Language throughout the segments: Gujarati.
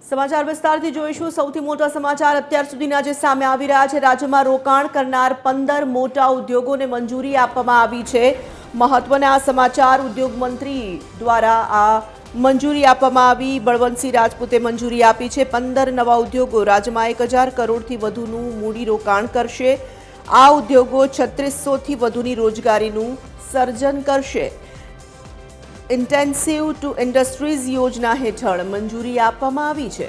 સમાચાર વિસ્તારથી જોઈશું। સૌથી મોટા સમાચાર અત્યાર સુધીના જે સામે આવી રહ્યા છે। રાજ્યમાં રોકાણ કરનાર 15 મોટા ઉદ્યોગોને મંજૂરી આપવામાં આવી છે। મહત્વના આ સમાચાર ઉદ્યોગ મંત્રી દ્વારા આ મંજૂરી આપવામાં આવી। બળવંતસિંહ રાજપૂતે મંજૂરી આપી છે। 15 નવા ઉદ્યોગો રાજ્યમાં 1000 કરોડથી વધુનું મૂડી રોકાણ કરશે। આ ઉદ્યોગો 3600થી વધુની રોજગારીનું સર્જન કરશે। ઇન્ટેન્સિવ ટુ ઇન્ડસ્ટ્રીઝ યોજના હેઠળ મંજૂરી આપવામાં આવી છે।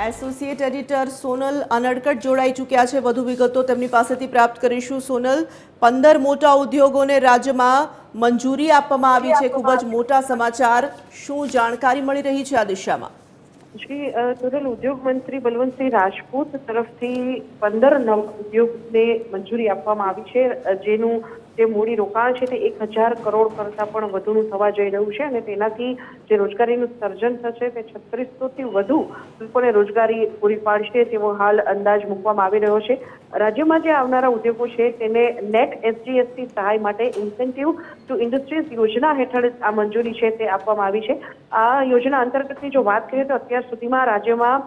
એસોસિએટ એડિટર સોનલ અનડકટ જોડાઈ ચૂક્યા છે। વધુ વિગતો તેમની પાસેથી પ્રાપ્ત કરીશું। સોનલ, 15 મોટા ઉદ્યોગોને રાજ્યમાં મંજૂરી આપવામાં આવી છે। ખૂબ જ મોટા સમાચાર, શું જાણકારી મળી રહી છે આ દિશામાં? શ્રી સુરલ, ઉદ્યોગ મંત્રી બલવંતસિંહ રાજપૂત તરફથી 15 નવા ઉદ્યોગને મંજૂરી આપવામાં આવી છે, જેનું જે મૂડી રોકાણ છે તે 1000 કરોડ કરતાં પણ વધુનું થવા જઈ રહ્યું છે અને તેનાથી જે રોજગારીનું સર્જન થશે તે 3600થી વધુ લોકોને રોજગારી પૂરી પાડશે તેવો હાલ અંદાજ મૂકવામાં આવી રહ્યો છે। રાજ્યમાં જે આવનારા ઉદ્યોગો છે તેને નેટ એસજીએસટી સહાય માટે ઇન્સેન્ટિવ ટુ ઇન્ડસ્ટ્રીઝ યોજના હેઠળ આ મંજૂરી છે તે આપવામાં આવી છે। આ યોજના અંતર્ગતની જો વાત કરીએ તો અત્યાર સુધીમાં રાજ્યમાં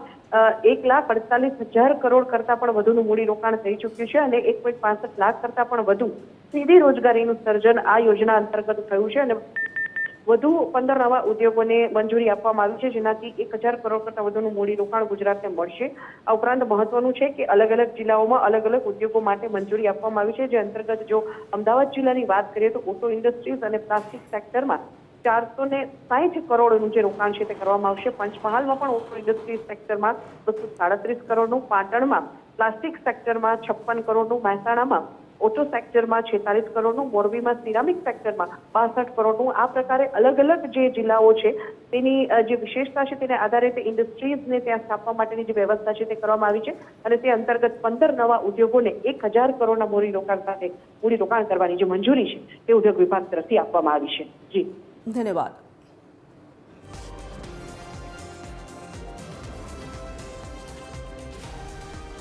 1,48,000 કરોડ કરતાં પણ વધુનું મૂડી રોકાણ થઈ ચૂક્યું છે અને 1.65 લાખ કરતાં પણ વધુ સીધી રોજગારીનું સર્જન આ યોજના અંતર્ગત થયું છે અને વધુ 15 નવા ઉદ્યોગોને મંજૂરી આપવામાં આવી છે, જેનાથી 1000 કરોડ કરતાં વધુનું મૂડી રોકાણ ગુજરાતને મળશે। આ ઉપરાંત મહત્વનું છે કે અલગ અલગ જિલ્લાઓમાં અલગ અલગ ઉદ્યોગો માટે મંજૂરી આપવામાં આવી છે, જે અંતર્ગત જો અમદાવાદ જિલ્લાની વાત કરીએ તો ઓટો ઇન્ડસ્ટ્રીઝ અને પ્લાસ્ટિક સેક્ટરમાં 460 કરોડનું જે રોકાણ છે તે કરવામાં આવશે। પંચમહાલમાં પણ ઓટો ઇન્ડસ્ટ્રીઝ સેક્ટરમાં 237 કરોડનું, પાટણમાં પ્લાસ્ટિક સેક્ટરમાં 56 કરોડનું, મહેસાણામાં ઓટો સેક્ટરમાં 46 કરોડનું, મોરબીમાં સિરામિક સેક્ટરમાં 62 કરોડનું। આ પ્રકારે અલગ અલગ જે જિલ્લાઓ છે તેની જે વિશેષતા છે તેને આધારે તે ઇન્ડસ્ટ્રીઝને ત્યાં સ્થાપવા માટેની જે વ્યવસ્થા છે તે કરવામાં આવી છે અને તે અંતર્ગત 15 નવા ઉદ્યોગોને 1000 કરોડના મૂડી રોકાણ સાથે મૂડી રોકાણ કરવાની જે મંજૂરી છે તે ઉદ્યોગ વિભાગ તરફથી આપવામાં આવી છે। જી, ધન્યવાદ।